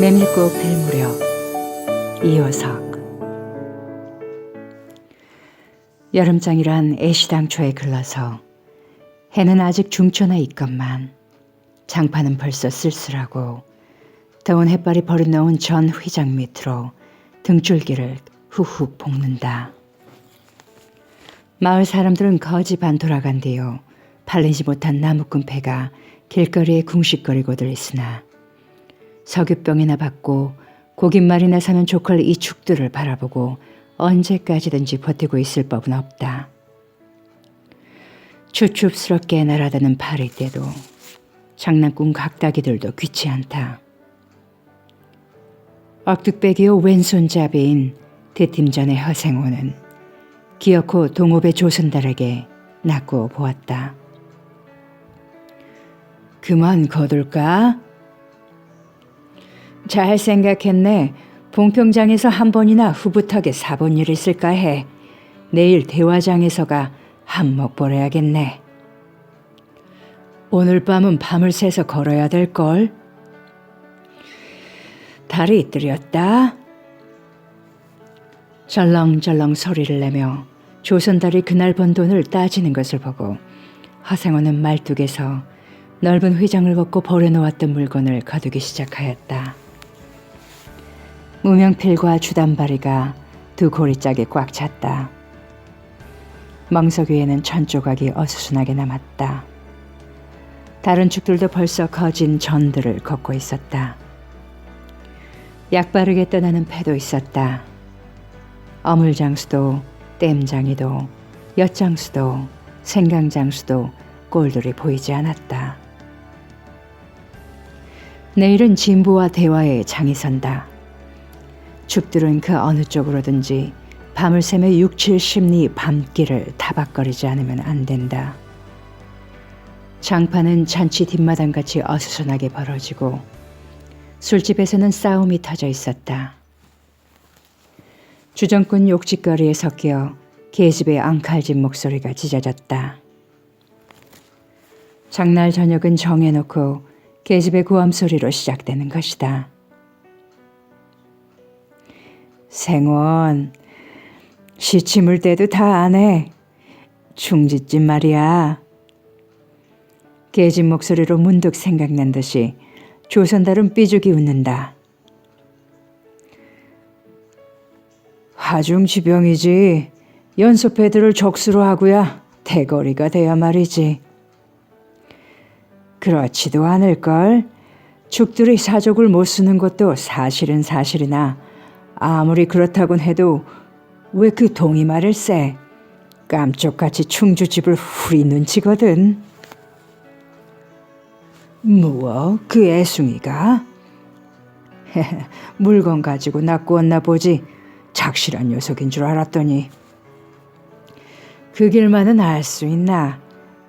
메밀꽃 필 무렵 이호석. 여름장이란 애시당초에 글러서 해는 아직 중천에 있건만 장판은 벌써 쓸쓸하고 더운 햇발이 버려놓은 전 휘장 밑으로 등줄기를 후훅 볶는다. 마을 사람들은 거지 반 돌아간 뒤요 팔리지 못한 나무꾼 패가 길거리에 궁식거리고들 있으나 석유병이나 받고 고깃말이나 사는 조컬 이 축들을 바라보고 언제까지든지 버티고 있을 법은 없다. 추춥스럽게 날아드는 파리떼도 장난꾼 각다기들도 귀치 않다. 억둑배기요 왼손잡이인 대팀전의 허생호는 기어코 동업의 조선달에게 낚고 보았다. 그만 거둘까? 잘 생각했네. 봉평장에서 한 번이나 흐붓하게 사본 일 있을까 해. 내일 대화장에서가 한몫 벌어야겠네. 오늘 밤은 밤을 새서 걸어야 될걸. 달이 뜨렸다. 절렁절렁 소리를 내며 조선달이 그날 번 돈을 따지는 것을 보고 허생호는 말뚝에서 넓은 휘장을 걷고 버려놓았던 물건을 거두기 시작하였다. 무명필과 주단바리가 두 고리짝에 꽉 찼다. 멍석 위에는 천조각이 어수선하게 남았다. 다른 축들도 벌써 거진 전들을 걷고 있었다. 약바르게 떠나는 패도 있었다. 어물장수도 땜장이도 엿장수도 생강장수도 꼴들이 보이지 않았다. 내일은 진부와 대화의 장이 선다. 축들은 그 어느 쪽으로든지 밤을 새며 6, 70리 밤길을 타박거리지 않으면 안 된다. 장판은 잔치 뒷마당같이 어수선하게 벌어지고 술집에서는 싸움이 터져 있었다. 주정꾼 욕짓거리에 섞여 계집의 앙칼진 목소리가 짖어졌다. 장날 저녁은 정해놓고 계집의 고함소리로 시작되는 것이다. 생원, 시침을 때도 다 안 해. 중짓집 말이야. 계집 목소리로 문득 생각난 듯이 조선달은 삐죽이 웃는다. 화중지병이지. 연소패들을 적수로 하고야 대거리가 돼야 말이지. 그렇지도 않을걸. 축들이 사족을 못 쓰는 것도 사실은 사실이나 아무리 그렇다곤 해도 왜 그 동이말을 쎄? 깜쪽같이 충주집을 후리 눈치거든. 뭐 그 애숭이가? 물건 가지고 낚고 왔나 보지. 작실한 녀석인 줄 알았더니. 그 길만은 알 수 있나?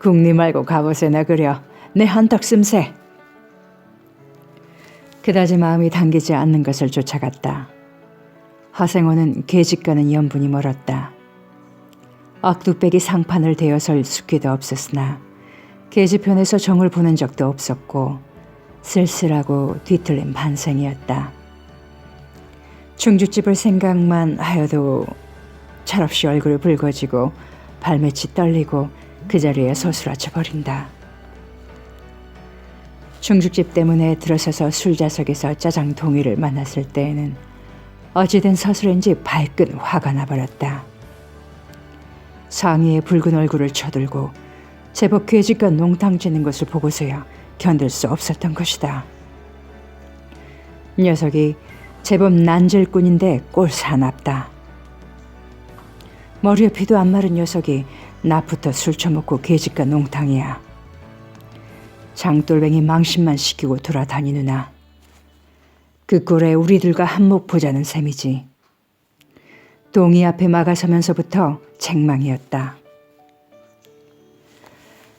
국리 말고 갑옷에나 그려. 내 한턱 씀새. 그다지 마음이 당기지 않는 것을 쫓아갔다. 허생호는 계집과는 연분이 멀었다. 억두빼기 상판을 대어설 숙기도 없었으나 계집편에서 정을 보는 적도 없었고 쓸쓸하고 뒤틀린 반생이었다. 충주집을 생각만 하여도 철없이 얼굴이 붉어지고 발밑이 떨리고 그 자리에 서술아쳐 버린다. 충주집 때문에 들어서서 술자석에서 짜장 동이를 만났을 때에는 어찌된 서술인지 발끈 화가 나버렸다. 상의의 붉은 얼굴을 쳐들고 제법 괴직과 농탕 지는 것을 보고서야 견딜 수 없었던 것이다. 녀석이 제법 난질꾼인데 꼴사납다. 머리에 피도 안 마른 녀석이 낮부터 술 처먹고 괴직과 농탕이야. 장돌뱅이 망신만 시키고 돌아다니느나 그 꼴에 우리들과 한몫 보자는 셈이지. 동이 앞에 막아서면서부터 책망이었다.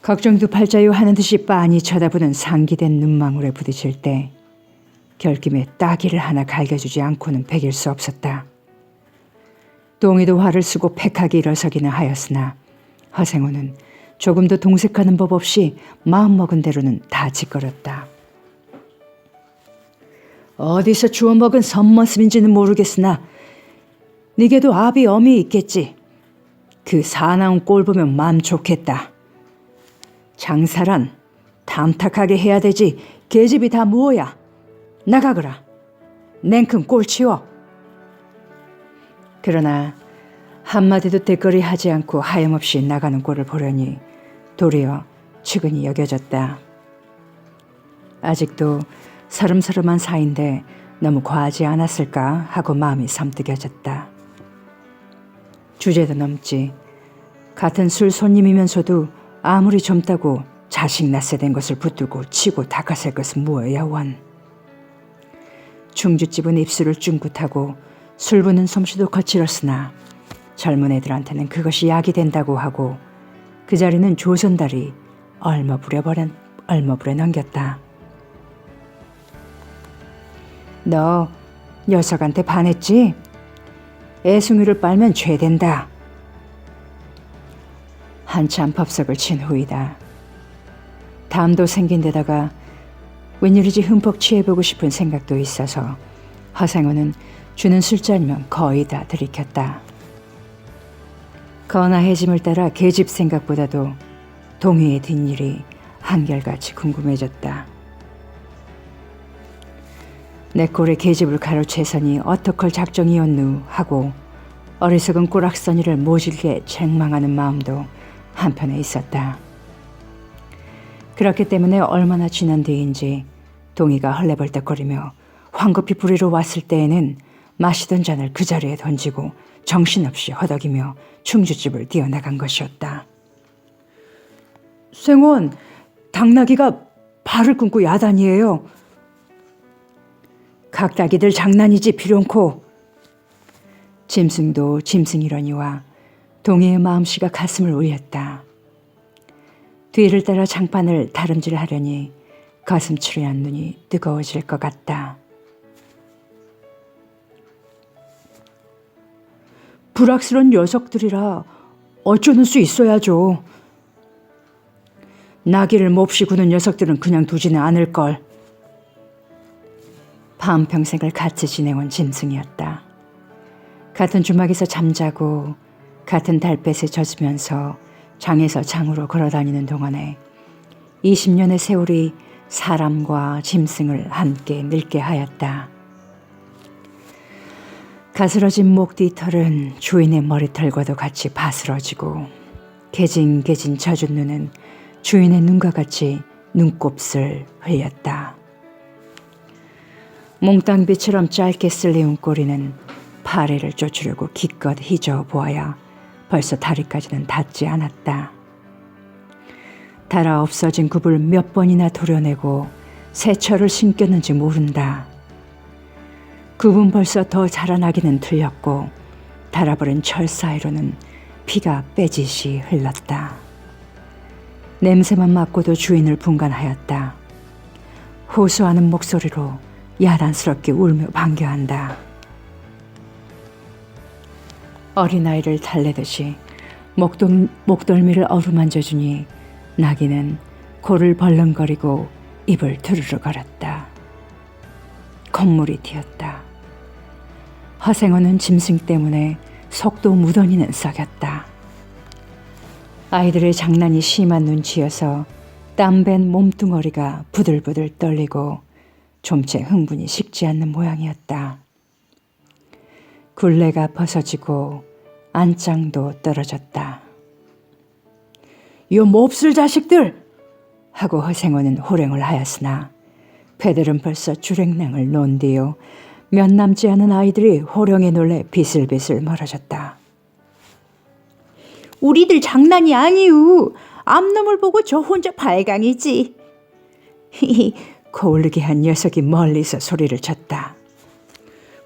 걱정도 팔자요 하는 듯이 빤히 쳐다보는 상기된 눈망울에 부딪힐 때 결김에 따기를 하나 갈겨주지 않고는 베길 수 없었다. 동이도 화를 쓰고 팩하게 일어서기는 하였으나 허생호는 조금도 동색하는 법 없이 마음먹은 대로는 다 짓거렸다. 어디서 주워먹은 선머슴인지는 모르겠으나 니게도 아비 엄이 있겠지. 그 사나운 꼴 보면 마음 좋겠다. 장사란 탐탁하게 해야 되지 계집이 다 뭐야. 나가거라. 냉큼 꼴 치워. 그러나 한마디도 대거리 하지 않고 하염없이 나가는 꼴을 보려니 도리어 측은히 여겨졌다. 아직도 서름서름한 사이인데 너무 과하지 않았을까 하고 마음이 섬뜩여졌다. 주제도 넘지. 같은 술 손님이면서도 아무리 젊다고 자식 낳게 된 것을 붙들고 치고 닦아설 것은 뭐야 원. 중주집은 입술을 쭝긋하고 술 부는 솜씨도 거칠었으나 젊은 애들한테는 그것이 약이 된다고 하고 그 자리는 조선달이 얼머부려 넘겼다. 너 녀석한테 반했지? 애숭이를 빨면 죄된다. 한참 법석을 친 후이다. 담도 생긴 데다가 웬일인지 흠뻑 취해보고 싶은 생각도 있어서 허생호는 주는 술잔이면 거의 다 들이켰다. 거나해짐을 따라 계집 생각보다도 동희의 뒷일이 한결같이 궁금해졌다. 내 꼴에 계집을 가로채서니 어떡할 작정이었누 하고 어리석은 꼬락서니를 모질게 책망하는 마음도 한편에 있었다. 그렇기 때문에 얼마나 지난 뒤인지 동희가 헐레벌떡거리며 황급히 부리러 왔을 때에는 마시던 잔을 그 자리에 던지고 정신없이 허덕이며 충주집을 뛰어나간 것이었다. 생원, 당나귀가 발을 끊고 야단이에요. 각다기들 장난이지 비룡코. 짐승도 짐승이러니와 동희의 마음씨가 가슴을 울렸다. 뒤를 따라 장판을 다름질하려니 가슴추리한 눈이 뜨거워질 것 같다. 불악스러운 녀석들이라 어쩌는 수 있어야죠. 나귀를 몹시 구는 녀석들은 그냥 두지는 않을걸. 밤평생을 같이 지내온 짐승이었다. 같은 주막에서 잠자고 같은 달볕에 젖으면서 장에서 장으로 걸어다니는 동안에 20년의 세월이 사람과 짐승을 함께 늙게 하였다. 가스러진 목뒤털은 주인의 머리털과도 같이 바스러지고 개진개진 젖은 눈은 주인의 눈과 같이 눈곱슬 흘렸다. 몽땅비처럼 짧게 쓸리운 꼬리는 파래를 쫓으려고 기껏 휘저어 보아야 벌써 다리까지는 닿지 않았다. 달아 없어진 굽을 몇 번이나 도려내고 새 철을 신겼는지 모른다. 굽은 벌써 더 자라나기는 틀렸고 달아버린 철 사이로는 피가 빼짓이 흘렀다. 냄새만 맡고도 주인을 분간하였다. 호소하는 목소리로 야단스럽게 울며 반겨한다. 어린아이를 달래듯이 목덜미를 어루만져주니 나귀는 코를 벌렁거리고 입을 두루루 걸었다. 콧물이 튀었다. 허생호는 짐승 때문에 속도 무던히는 썩였다. 아이들의 장난이 심한 눈치여서 땀밴 몸뚱어리가 부들부들 떨리고 좀채 흥분이 식지 않는 모양이었다. 굴레가 벗어지고 안장도 떨어졌다. 요 몹쓸 자식들! 하고 허생호는 호령을 하였으나 배들은 벌써 주랭랑을 놓은 뒤요 몇 남지 않은 아이들이 호령에 놀래 비슬비슬 멀어졌다. 우리들 장난이 아니우. 앞놈을 보고 저 혼자 발광이지. 거울르게 한 녀석이 멀리서 소리를 쳤다.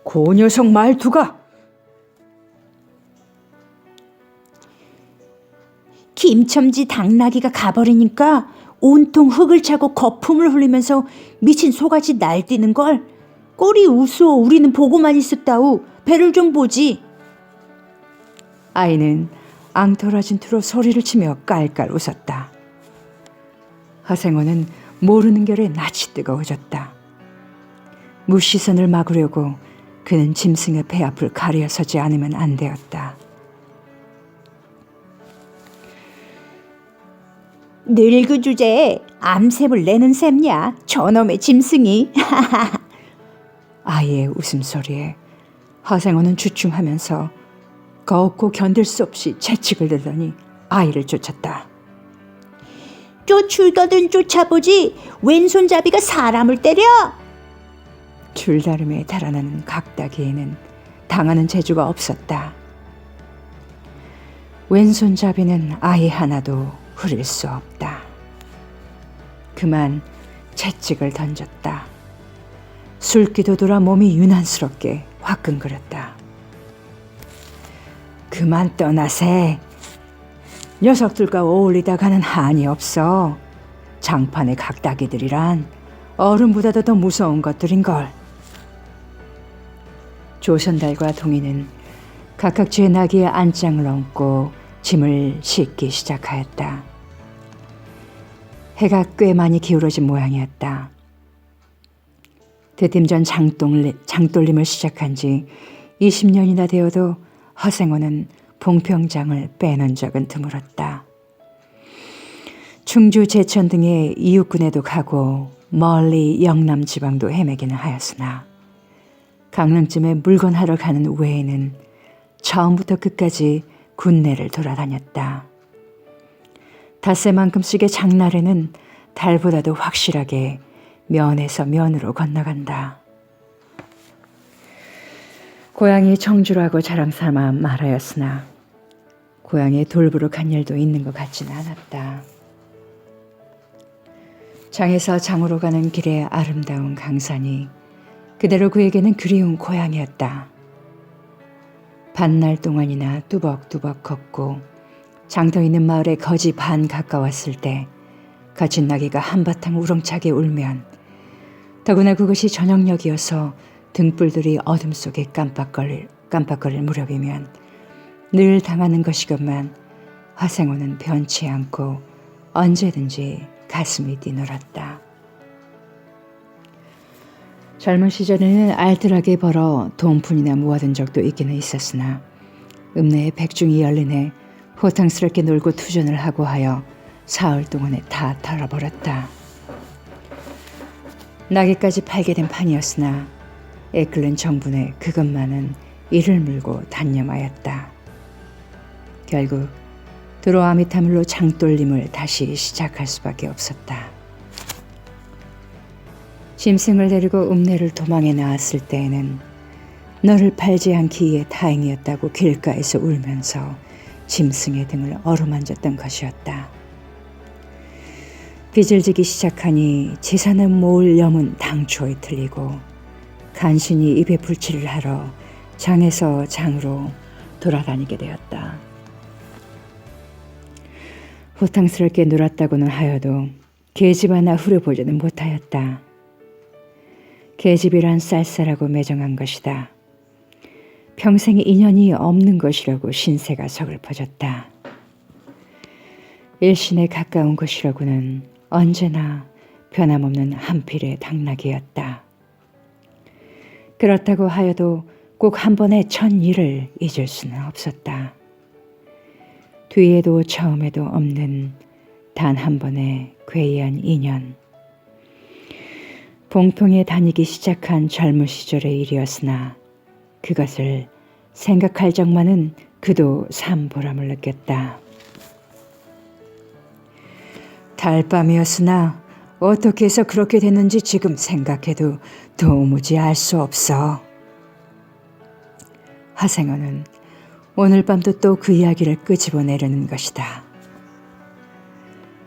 그 녀석 말투가. 김첨지 당나귀가 가버리니까 온통 흙을 차고 거품을 흘리면서 미친 소같이 날뛰는걸. 꼴이 우스워. 우리는 보고만 있었다우. 배를 좀 보지. 아이는 앙털어진 투로 소리를 치며 깔깔 웃었다. 허생호는 모르는 결에 낯이 뜨거워졌다. 무시선을 막으려고 그는 짐승의 배 앞을 가려서지 않으면 안 되었다. 늙은 주제에 암샘을 내는 셈냐, 저놈의 짐승이. 아이의 웃음소리에 허생호는 주춤하면서 거없고 견딜 수 없이 채찍을 들더니 아이를 쫓았다. 쫓을거든 쫓아보지, 왼손잡이가 사람을 때려. 줄다름에 달아나는 각다기에는 당하는 재주가 없었다. 왼손잡이는 아이 하나도 후릴 수 없다. 그만 채찍을 던졌다. 술기도 돌아 몸이 유난스럽게 화끈거렸다. 그만 떠나세. 녀석들과 어울리다가는 한이 없어. 장판의 각다기들이란 어른보다도 더 무서운 것들인걸. 조선달과 동이는 각각 제 나귀의 안장을 얹고 짐을 싣기 시작하였다. 해가 꽤 많이 기울어진 모양이었다. 대팀전 장돌림을 시작한 지 20년이나 되어도 허생호는 봉평장을 빼놓은 적은 드물었다. 충주, 제천 등의 이웃군에도 가고 멀리 영남 지방도 헤매기는 하였으나 강릉쯤에 물건하러 가는 외에는 처음부터 끝까지 군내를 돌아다녔다. 닷새만큼씩의 장날에는 달보다도 확실하게 면에서 면으로 건너간다. 고향이 청주라고 자랑삼아 말하였으나 고향에 돌보러 간 일도 있는 것 같지는 않았다. 장에서 장으로 가는 길의 아름다운 강산이 그대로 그에게는 그리운 고향이었다. 반날 동안이나 뚜벅뚜벅 걷고 장터 있는 마을에 거지 반 가까웠을 때 거친 나귀가 한바탕 우렁차게 울면 더구나 그것이 저녁녘이어서 등불들이 어둠 속에 깜빡거릴 무렵이면 늘 당하는 것이건만 허생호는 변치 않고 언제든지 가슴이 뛰놀았다. 젊은 시절에는 알뜰하게 벌어 돈푼이나 모아둔 적도 있기는 있었으나 읍내에 백중이 열리네 호탕스럽게 놀고 투전을 하고 하여 사흘 동안에 다 털어버렸다. 나귀까지 팔게 된 판이었으나 애끓는 정분에 그것만은 이를 물고 단념하였다. 결국 도로 아미타물로 장돌림을 다시 시작할 수밖에 없었다. 짐승을 데리고 읍내를 도망해 나왔을 때에는 너를 팔지 않기에 다행이었다고 길가에서 울면서 짐승의 등을 어루만졌던 것이었다. 빚을 지기 시작하니 재산을 모을 염은 당초에 틀리고 간신히 입에 불치를 하러 장에서 장으로 돌아다니게 되었다. 호탕스럽게 놀았다고는 하여도 계집 하나 후려보지는 못하였다. 계집이란 쌀쌀하고 매정한 것이다. 평생 인연이 없는 것이라고 신세가 서글퍼졌다. 일신에 가까운 것이라고는 언제나 변함없는 한필의 당나귀였다. 그렇다고 하여도 꼭 한 번의 첫 일을 잊을 수는 없었다. 뒤에도 처음에도 없는 단 한 번의 괴이한 인연. 봉평에 다니기 시작한 젊은 시절의 일이었으나 그것을 생각할 적만은 그도 삼보람을 느꼈다. 달밤이었으나 어떻게 해서 그렇게 됐는지 지금 생각해도 도무지 알 수 없어. 하생어는 오늘 밤도 또 그 이야기를 끄집어내려는 것이다.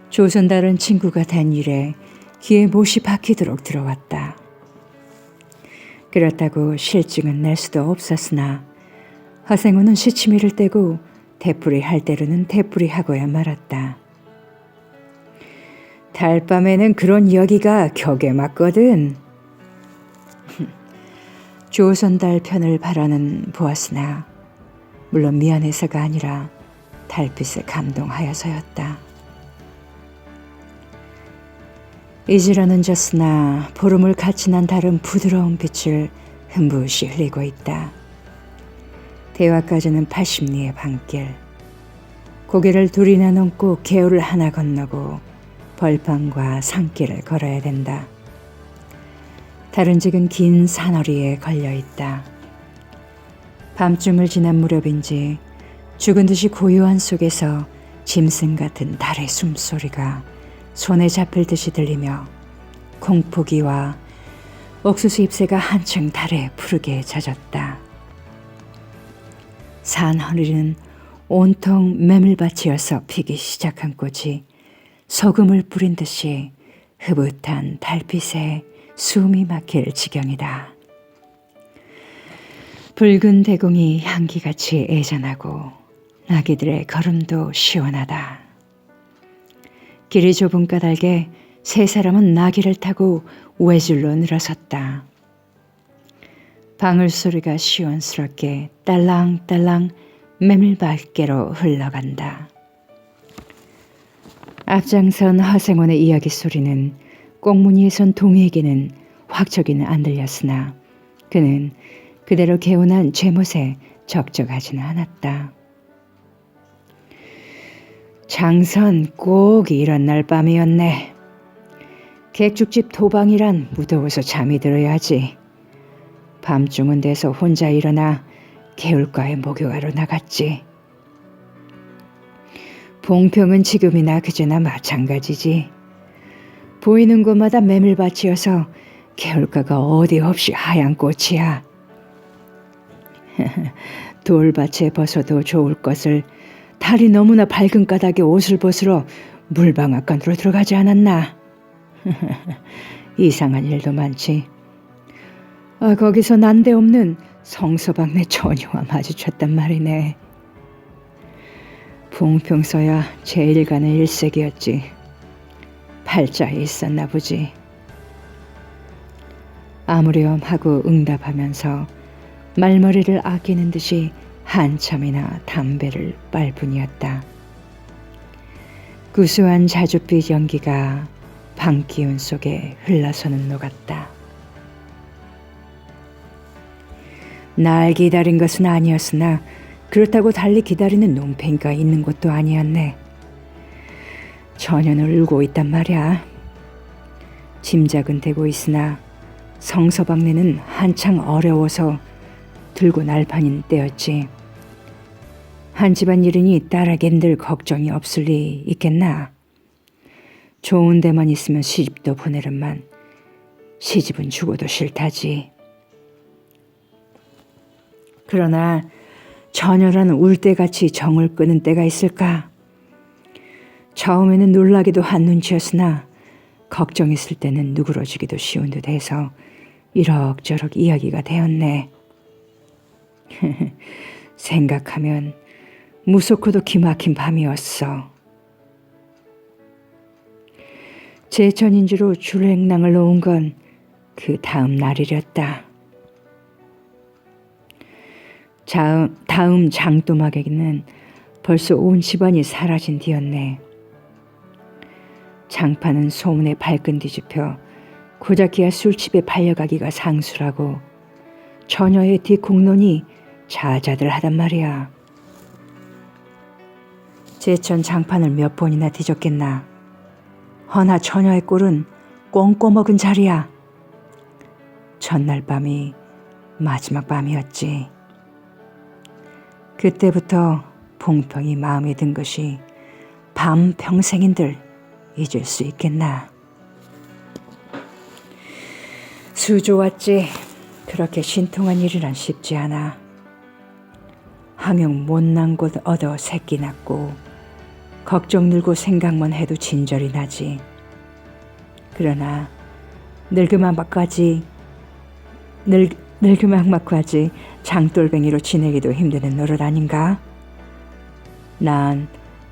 조선달은 친구가 된 일에 귀에 못이 박히도록 들어왔다. 그렇다고 실증은 낼 수도 없었으나 하생어는 시치미를 떼고 대풀이 할 대로는 대풀이 하고야 말았다. 달밤에는 그런 이야기가 격에 맞거든. 조선달 편을 바라는 보았으나 물론 미안해서가 아니라 달빛에 감동하여서였다. 이지라는 졌으나 보름을 같이 난 달은 부드러운 빛을 흠붓이 흘리고 있다. 대화까지는 80리의 반길. 고개를 둘이나 넘고 개울을 하나 건너고 벌판과 산길을 걸어야 된다. 다른 집은 긴 산허리에 걸려있다. 밤중을 지난 무렵인지 죽은 듯이 고요한 속에서 짐승 같은 달의 숨소리가 손에 잡힐 듯이 들리며 콩포기와 옥수수 잎새가 한층 달에 푸르게 젖었다. 산허리는 온통 메밀밭이어서 피기 시작한 꽃이 소금을 뿌린 듯이 흐뭇한 달빛에 숨이 막힐 지경이다. 붉은 대공이 향기같이 애잔하고 아기들의 걸음도 시원하다. 길이 좁은 까닭에 세 사람은 나귀를 타고 외줄로 늘어섰다. 방울소리가 시원스럽게 딸랑딸랑 메밀밭계로 흘러간다. 앞장선 허생원의 이야기 소리는 꽁무니에 선 동희에게는 확적이는 안 들렸으나 그는 그대로 개운한 제못에 적적하지는 않았다. 장선 꼭 이런 날 밤이었네. 객죽집 도방이란 무더워서 잠이 들어야지. 밤중은 돼서 혼자 일어나 개울가에 목욕하러 나갔지. 봉평은 지금이나 그제나 마찬가지지. 보이는 곳마다 메밀밭이어서 개울가가 어디 없이 하얀 꽃이야. 돌밭에 벗어도 좋을 것을 달이 너무나 밝은 까닭에 옷을 벗으러 물방앗간으로 들어가지 않았나. 이상한 일도 많지. 거기서 난데없는 성서방네 처녀와 마주쳤단 말이네. 봉평서야 제일 가는 일색이었지. 팔자에 있었나 보지. 아무렴 하고 응답하면서 말머리를 아끼는 듯이 한참이나 담배를 빨 뿐이었다. 구수한 자줏빛 연기가 방 기운 속에 흘러서는 녹았다. 날 기다린 것은 아니었으나 그렇다고 달리 기다리는 논팽이가 있는 것도 아니었네. 처녀는 울고 있단 말이야. 짐작은 되고 있으나 성서방네는 한창 어려워서 들고 날판인 때였지. 한 집안 일이니 딸에겐들 걱정이 없을 리 있겠나. 좋은 데만 있으면 시집도 보내련만 시집은 죽어도 싫다지. 그러나 처녀라는 울때같이 정을 끄는 때가 있을까? 처음에는 놀라기도 한 눈치였으나 걱정했을 때는 누그러지기도 쉬운 듯 해서 이럭저럭 이야기가 되었네. 생각하면 무섭고도 기막힌 밤이었어. 제천인주로 줄행랑을 놓은 건 그 다음 날이렸다. 다음 장도막에는 벌써 온 집안이 사라진 뒤였네. 장파는 소문에 발끈 뒤집혀 고작기야 술집에 팔려가기가 상수라고 처녀의 뒷공론이 자자들 하단 말이야. 제천 장판을 몇 번이나 뒤졌겠나. 허나 처녀의 꼴은 꽁꼬먹은 자리야. 전날 밤이 마지막 밤이었지. 그때부터 봉평이 마음에 든 것이 밤 평생인들 잊을 수 있겠나. 수 좋았지. 그렇게 신통한 일이란 쉽지 않아. 항영 못난 곳 얻어 새끼 낳고 걱정 늘고 생각만 해도 진절이 나지. 그러나 늙음악마까지 장돌뱅이로 지내기도 힘드는 노릇 아닌가? 난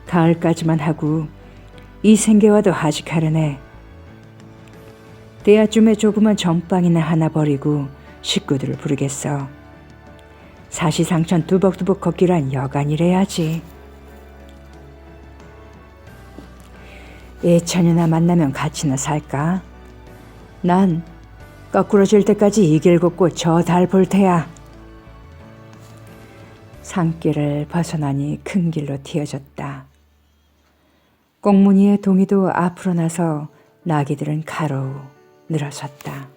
가을까지만 하고 이 생계와도 하직하려네. 대야쯤에 조그만 전방이나 하나 버리고 식구들을 부르겠어. 사시상천 두벅두벅 걷기란 여간이래야지. 애처녀나 만나면 같이나 살까? 난 거꾸러질 때까지 이 길 걷고 저 달 볼 테야. 산길을 벗어나니 큰 길로 튀어졌다. 꽁무니의 동이도 앞으로 나서 나귀들은 가로우 늘어섰다.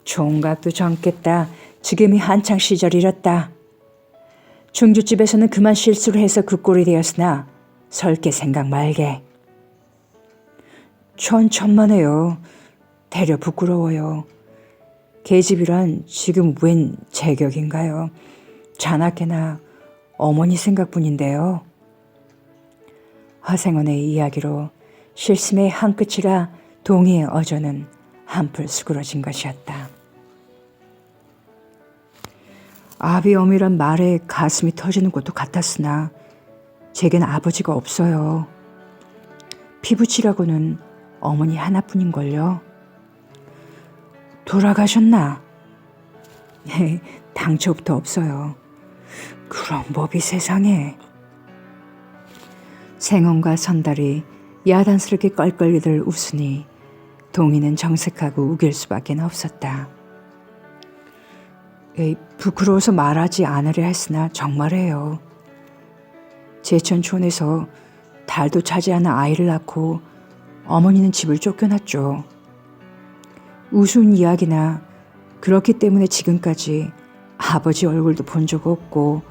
총각도 젊겠다. 지금이 한창 시절이랬다. 중주집에서는 그만 실수를 해서 그 꼴이 되었으나 설게 생각 말게. 천만에요. 대려 부끄러워요. 계집이란 지금 웬 제격인가요? 자나깨나 어머니 생각뿐인데요. 화생원의 이야기로 실심의 한 끝이라 동희의 어조는 한풀 수그러진 것이었다. 아비엄이란 말에 가슴이 터지는 것도 같았으나 제겐 아버지가 없어요. 피부치라고는 어머니 하나뿐인걸요. 돌아가셨나? 네, 당초부터 없어요. 그런 법이 세상에. 생원과 선달이 야단스럽게 껄껄이들 웃으니 동희는 정색하고 우길 수밖에 없었다. 부끄러워서 말하지 않으려 했으나 정말이에요. 제천촌에서 달도 차지 않은 아이를 낳고 어머니는 집을 쫓겨났죠. 우스운 이야기나 그렇기 때문에 지금까지 아버지 얼굴도 본 적 없고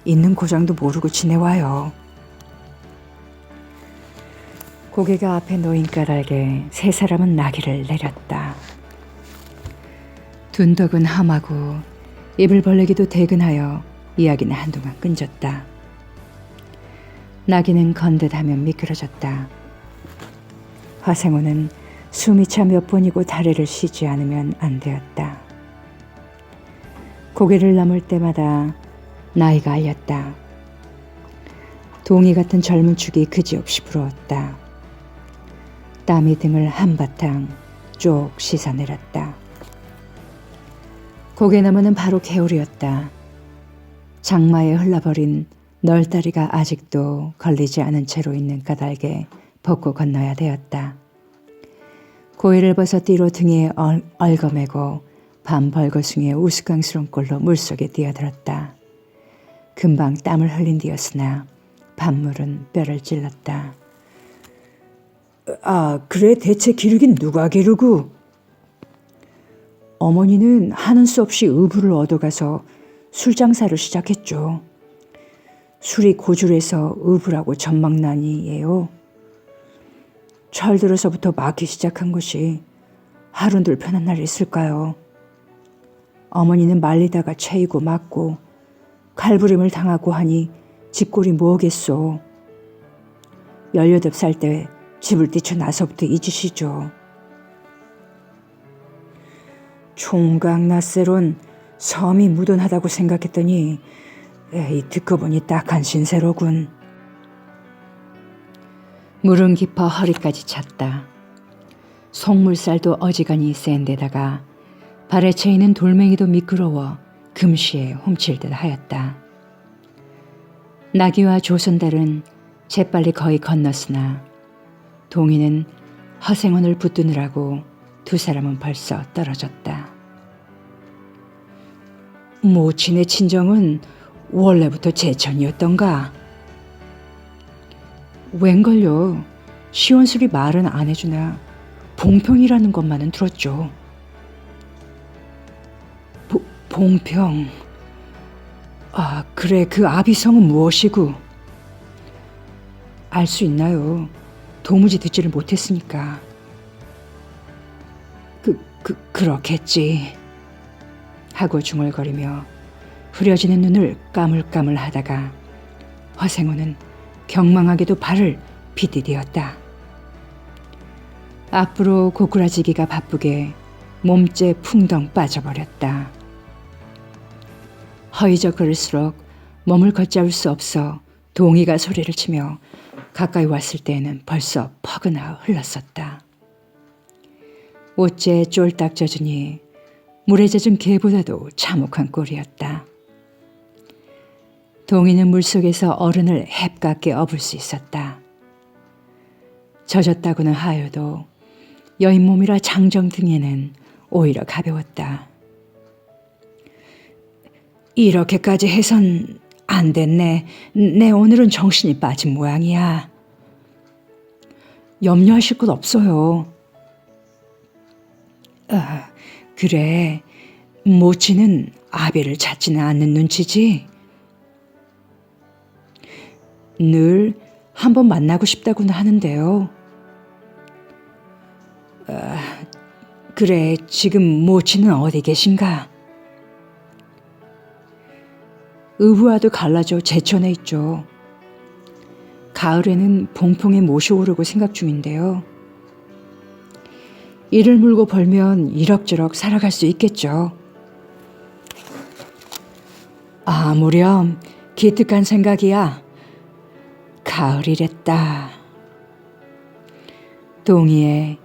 있는 고장도 모르고 지내와요. 고개가 앞에 놓인 까닭에 세 사람은 나귀를 내렸다. 둔덕은 험하고 입을 벌리기도 대근하여 이야기는 한동안 끊졌다. 나귀는 건듯하면 미끄러졌다. 화생호는 숨이 차 몇 번이고 다리를 쉬지 않으면 안 되었다. 고개를 넘을 때마다 나이가 알렸다. 동이 같은 젊은 축이 그지없이 부러웠다. 땀이 등을 한바탕 쭉 씻어내렸다. 고개 너머는 바로 개울이었다. 장마에 흘러버린 널다리가 아직도 걸리지 않은 채로 있는 까닭에 벗고 건너야 되었다. 고이를 벗어 띠로 등에 얽어매고 밤 벌거숭이의 우스꽝스러운 꼴로 물속에 뛰어들었다. 금방 땀을 흘린 뒤였으나 밤물은 뼈를 찔렀다. 아, 그래 대체 기르긴 누가 기르고? 어머니는 하는 수 없이 의부를 얻어가서 술장사를 시작했죠. 술이 고줄해서 의부라고 전망난이에요. 철들어서부터 막기 시작한 것이 하루늘 편한 날이 있을까요? 어머니는 말리다가 채이고 맞고 칼부림을 당하고 하니 집골이 뭐겠소. 18살 때 집을 뛰쳐나서부터 잊으시죠. 총각 낯세론 섬이 무던하다고 생각했더니 듣고 보니 딱한 신세로군. 물은 깊어 허리까지 찼다. 속물살도 어지간히 센 데다가 발에 채이는 돌멩이도 미끄러워 금시에 훔칠 듯 하였다. 나귀와 조선달은 재빨리 거의 건넜으나 동이는 허생원을 붙드느라고 두 사람은 벌써 떨어졌다. 모친의 친정은 원래부터 제천이었던가? 웬걸요. 시원술이 말은 안 해주나 봉평이라는 것만은 들었죠. 봉평. 아, 그래 그 아비성은 무엇이고? 알 수 있나요? 도무지 듣지를 못했으니까. 그렇겠지. 하고 중얼거리며 흐려지는 눈을 까물까물 하다가 화생호는 경망하게도 발을 비디디었다. 앞으로 고꾸라지기가 바쁘게 몸째 풍덩 빠져버렸다. 허이적거릴수록 몸을 걷잡을 수 없어 동이가 소리를 치며 가까이 왔을 때에는 벌써 퍼그나 흘렀었다. 옷째 쫄딱 젖으니 물에 젖은 개보다도 참혹한 꼴이었다. 동이는 물속에서 어른을 햅깝게 업을 수 있었다. 젖었다고는 하여도 여인 몸이라 장정 등에는 오히려 가벼웠다. 이렇게까지 해선 안 됐네. 내 오늘은 정신이 빠진 모양이야. 염려하실 것 없어요. 아, 그래. 모치는 아비를 찾지는 않는 눈치지? 늘 한번 만나고 싶다고는 하는데요. 그래, 지금 모치는 어디 계신가? 의부와도 갈라져 제천에 있죠. 가을에는 봉풍에 모셔오려고 생각 중인데요. 이를 물고 벌면 이럭저럭 살아갈 수 있겠죠. 아무렴 기특한 생각이야. 가을이랬다. 동이의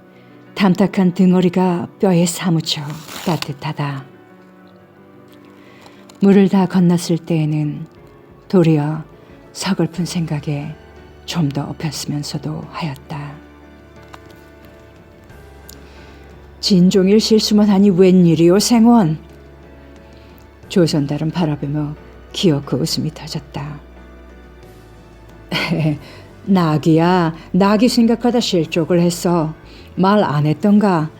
담탁한 등허리가 뼈에 사무쳐 따뜻하다. 물을 다 건넜을 때에는 도리어 서글픈 생각에 좀 더 엎였으면서도 하였다. 진종일 실수만 하니 웬일이오 생원. 조선달은 바라보며 기어코 웃음이 터졌다. 낙이야. 낙이 생각하다 실족을 했어. 말 안 했던가.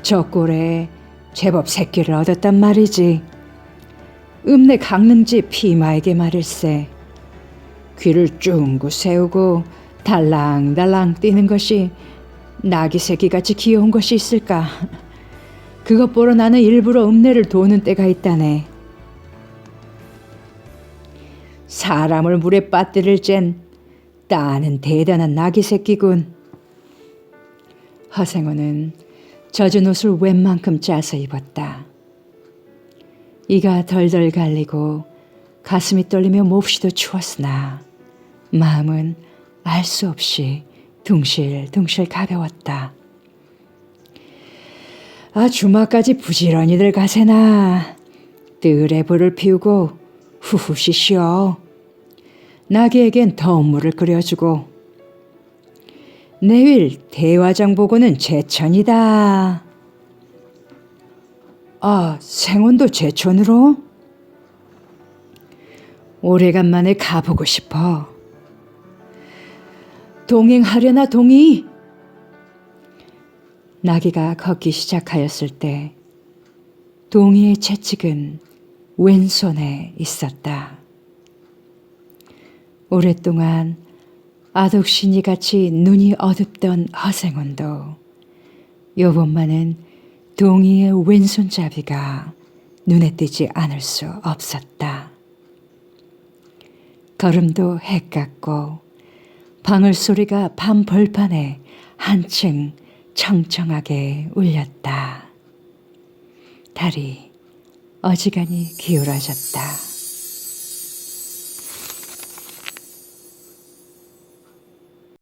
저 꼴에 제법 새끼를 얻었단 말이지. 읍내 강릉지 피마에게 말일세. 귀를 쫑긋 세우고 달랑달랑 뛰는 것이 낙이 새끼같이 귀여운 것이 있을까. 그것 보러 나는 일부러 읍내를 도는 때가 있다네. 사람을 물에 빠뜨릴 젠 따는 대단한 낙이 새끼군. 허생호는 젖은 옷을 웬만큼 짜서 입었다. 이가 덜덜 갈리고 가슴이 떨리며 몹시도 추웠으나 마음은 알 수 없이 둥실둥실 가벼웠다. 주마까지 부지런히들 가세나. 뜰에 불을 피우고 후후시 쉬어. 나귀에겐 더운 물을 끓여주고. 내일 대화장 보고는 제천이다. 생원도 제천으로? 오래간만에 가보고 싶어. 동행하려나 동이? 나귀가 걷기 시작하였을 때 동이의 채찍은 왼손에 있었다. 오랫동안 아독신이 같이 눈이 어둡던 허생원도 요번만은 동이의 왼손잡이가 눈에 띄지 않을 수 없었다. 걸음도 헷같고 방울소리가 밤 벌판에 한층 청청하게 울렸다. 달이 어지간히 기울어졌다.